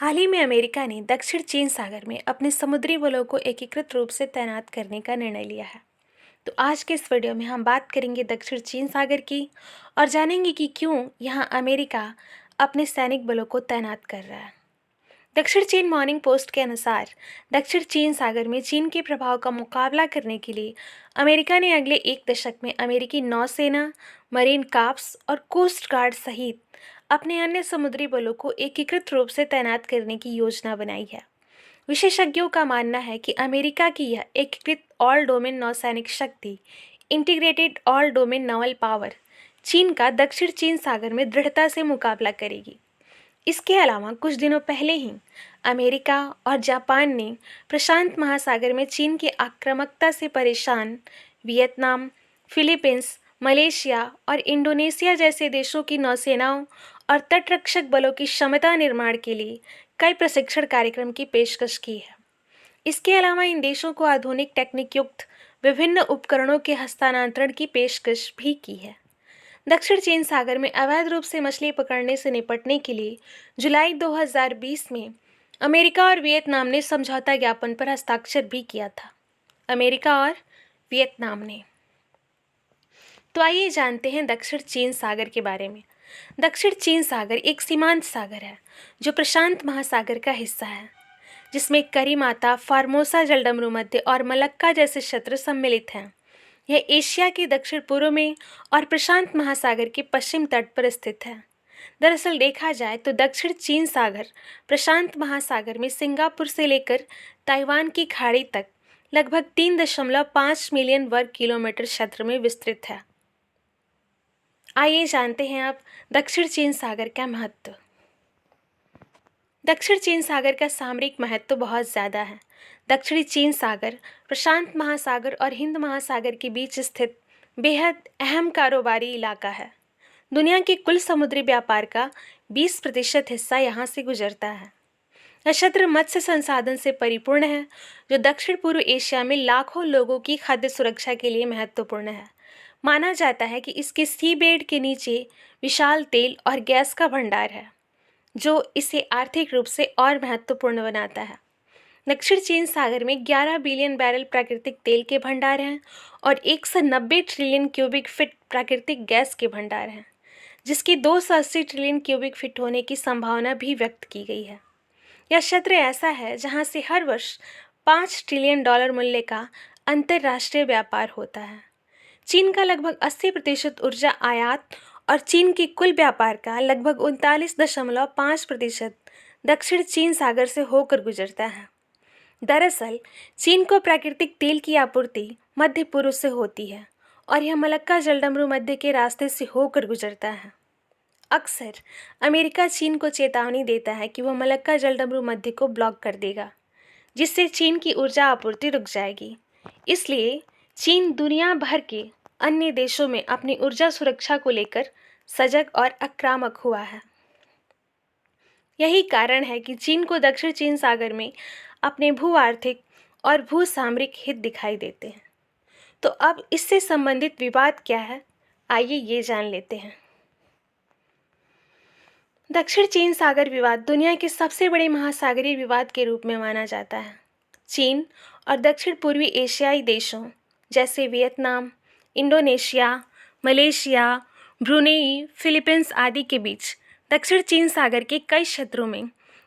हाल ही में अमेरिका ने दक्षिण चीन सागर में अपने समुद्री बलों को एकीकृत रूप से तैनात करने का निर्णय लिया है। तो आज के इस वीडियो में हम बात करेंगे दक्षिण चीन सागर की और जानेंगे कि क्यों यहाँ अमेरिका अपने सैनिक बलों को तैनात कर रहा है। दक्षिण चीन मॉर्निंग पोस्ट के अनुसार दक्षिण चीन सागर में चीन के प्रभाव का मुकाबला करने के लिए अमेरिका ने अगले एक दशक में अमेरिकी नौसेना, मरीन कार्प्स और कोस्ट गार्ड सहित अपने अन्य समुद्री बलों को एकीकृत रूप से तैनात करने की योजना बनाई है। विशेषज्ञों का मानना है कि अमेरिका की यह एकीकृत ऑल डोमेन नौसैनिक शक्ति integrated all domain novel power चीन का दक्षिण चीन सागर में दृढ़ता से मुकाबला करेगी। इसके अलावा कुछ दिनों पहले ही अमेरिका और जापान ने प्रशांत महासागर में चीन की आक्रामकता से परेशान वियतनाम, फिलीपींस, मलेशिया और इंडोनेशिया जैसे देशों की नौसेनाओं और तटरक्षक बलों की क्षमता निर्माण के लिए कई प्रशिक्षण कार्यक्रम की पेशकश की है। इसके अलावा इन देशों को आधुनिक टेक्निक युक्त विभिन्न उपकरणों के हस्तांतरण की पेशकश भी की है। दक्षिण चीन सागर में अवैध रूप से मछली पकड़ने से निपटने के लिए जुलाई 2020 में अमेरिका और वियतनाम ने समझौता ज्ञापन पर हस्ताक्षर भी किया था। अमेरिका और वियतनाम ने। तो आइए जानते हैं दक्षिण चीन सागर के बारे में। दक्षिण चीन सागर एक सीमांत सागर है जो प्रशांत महासागर का हिस्सा है, जिसमें करीमाता, फार्मोसा जलडमरू मध्य और मलक्का जैसे क्षेत्र सम्मिलित हैं। यह एशिया के दक्षिण पूर्व में और प्रशांत महासागर के पश्चिम तट पर स्थित है। दरअसल देखा जाए तो दक्षिण चीन सागर प्रशांत महासागर में सिंगापुर से लेकर ताइवान की खाड़ी तक लगभग 3.5 मिलियन वर्ग किलोमीटर क्षेत्र में विस्तृत है। आइए जानते हैं अब दक्षिण चीन सागर का महत्व। दक्षिण चीन सागर का सामरिक महत्व बहुत ज़्यादा है। दक्षिणी चीन सागर प्रशांत महासागर और हिंद महासागर के बीच स्थित बेहद अहम कारोबारी इलाका है। दुनिया के कुल समुद्री व्यापार का 20% हिस्सा यहाँ से गुजरता है। यह क्षेत्र मत्स्य संसाधन से परिपूर्ण है, जो दक्षिण पूर्व एशिया में लाखों लोगों की खाद्य सुरक्षा के लिए महत्वपूर्ण है। माना जाता है कि इसके सीबेड के नीचे विशाल तेल और गैस का भंडार है, जो इसे आर्थिक रूप से और महत्वपूर्ण बनाता है। दक्षिण चीन सागर में 11 बिलियन बैरल प्राकृतिक तेल के भंडार हैं और 190 ट्रिलियन क्यूबिक फीट प्राकृतिक गैस के भंडार हैं, जिसकी 280 ट्रिलियन क्यूबिक फीट होने की संभावना भी व्यक्त की गई है। यह क्षेत्र ऐसा है जहां से हर वर्ष $5 ट्रिलियन मूल्य का अंतर्राष्ट्रीय व्यापार होता है। चीन का लगभग 80% ऊर्जा आयात और चीन के कुल व्यापार का लगभग 39.5% दक्षिण चीन सागर से होकर गुजरता है। दरअसल चीन को प्राकृतिक तेल की आपूर्ति मध्य पूर्व से होती है और यह मलक्का जलडमरू मध्य के रास्ते से होकर गुजरता है। अक्सर अमेरिका चीन को चेतावनी देता है कि वह मलक्का जलडमरू मध्य को ब्लॉक कर देगा, जिससे चीन की ऊर्जा आपूर्ति रुक जाएगी। इसलिए चीन दुनिया भर के अन्य देशों में अपनी ऊर्जा सुरक्षा को लेकर सजग और आक्रामक हुआ है। यही कारण है कि चीन को दक्षिण चीन सागर में अपने भू आर्थिक और भू सामरिक हित दिखाई देते हैं। तो अब इससे संबंधित विवाद क्या है, आइए ये जान लेते हैं। दक्षिण चीन सागर विवाद दुनिया के सबसे बड़े महासागरीय विवाद के रूप में माना जाता है। चीन और दक्षिण पूर्वी एशियाई देशों जैसे Vietnam, Indonesia, Malaysia, Brunei, Philippines आदि के बीच दक्षिण चीन सागर के कई क्षेत्रों में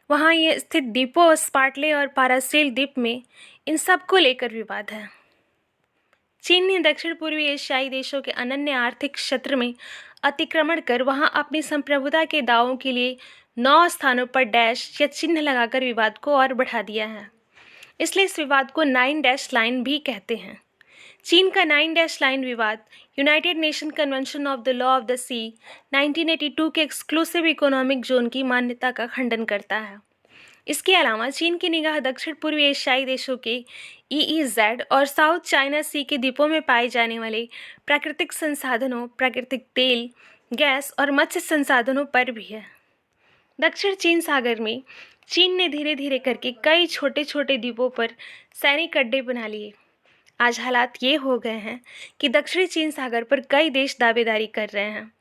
वहाँ ये स्थित द्वीपों, स्पार्टले और पारासेल द्वीप में इन सब को लेकर विवाद है। चीन ने दक्षिण पूर्वी एशियाई देशों के अनन्य आर्थिक क्षेत्र में अतिक्रमण कर वहां अपनी संप्रभुता के दावों के लिए 9 स्थानों पर डैश या चिन्ह लगाकर विवाद को और बढ़ा दिया है। इसलिए इस विवाद को 9 डैश लाइन भी कहते हैं। चीन का 9 डैश लाइन विवाद united nation convention of the law of the sea 1982 के एक्सक्लूसिव इकोनॉमिक जोन की मान्यता का खंडन करता है। इसके अलावा चीन की निगाह दक्षिण पूर्वी एशियाई देशों के EEZ और साउथ चाइना सी के द्वीपों में पाए जाने वाले प्राकृतिक संसाधनों, प्राकृतिक तेल, गैस और मत्स्य संसाधनों पर भी है। दक्षिण चीन सागर में चीन ने धीरे धीरे करके कई छोटे छोटे द्वीपों पर सैनिक अड्डे बना लिए। आज हालात ये हो गए हैं कि दक्षिणी चीन सागर पर कई देश दावेदारी कर रहे हैं।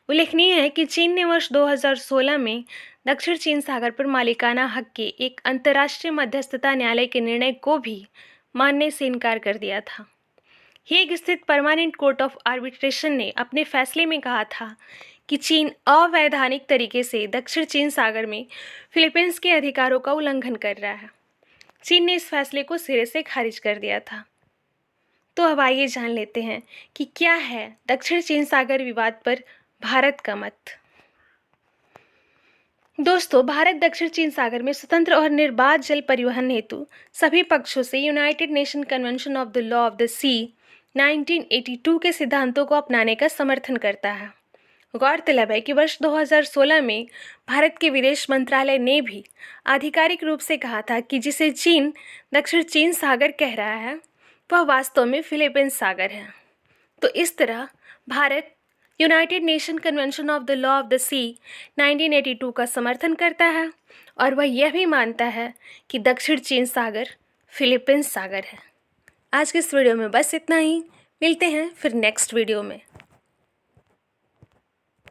उल्लेखनीय है कि चीन ने वर्ष 2016 में दक्षिण चीन सागर पर मालिकाना हक के एक अंतर्राष्ट्रीय मध्यस्थता न्यायालय के निर्णय को भी मानने से इनकार कर दिया था। हेग स्थित परमानेंट कोर्ट ऑफ आर्बिट्रेशन ने अपने फैसले में कहा था कि चीन अवैधानिक तरीके से दक्षिण चीन सागर में फिलीपींस के अधिकारों का उल्लंघन कर रहा है। चीन ने इस फैसले को सिरे से खारिज कर दिया था। तो अब आइए जान लेते हैं कि क्या है दक्षिण चीन सागर विवाद पर भारत का मत। दोस्तों, भारत दक्षिण चीन सागर में स्वतंत्र और निर्बाध जल परिवहन हेतु सभी पक्षों से united nation convention of the law of the sea 1982 के सिद्धांतों को अपनाने का समर्थन करता है। गौरतलब है कि वर्ष 2016 में भारत के विदेश मंत्रालय ने भी आधिकारिक रूप से कहा था कि जिसे चीन दक्षिण चीन सागर कह रहा है वह वास्तव में फिलीपींस सागर है। तो इस तरह Bharat united nation convention of the law of the sea 1982 का समर्थन करता है और वह यह भी मानता है कि दक्षिण चीन सागर फिलीपींस सागर है। आज के इस वीडियो में बस इतना ही। मिलते हैं फिर नेक्स्ट वीडियो में।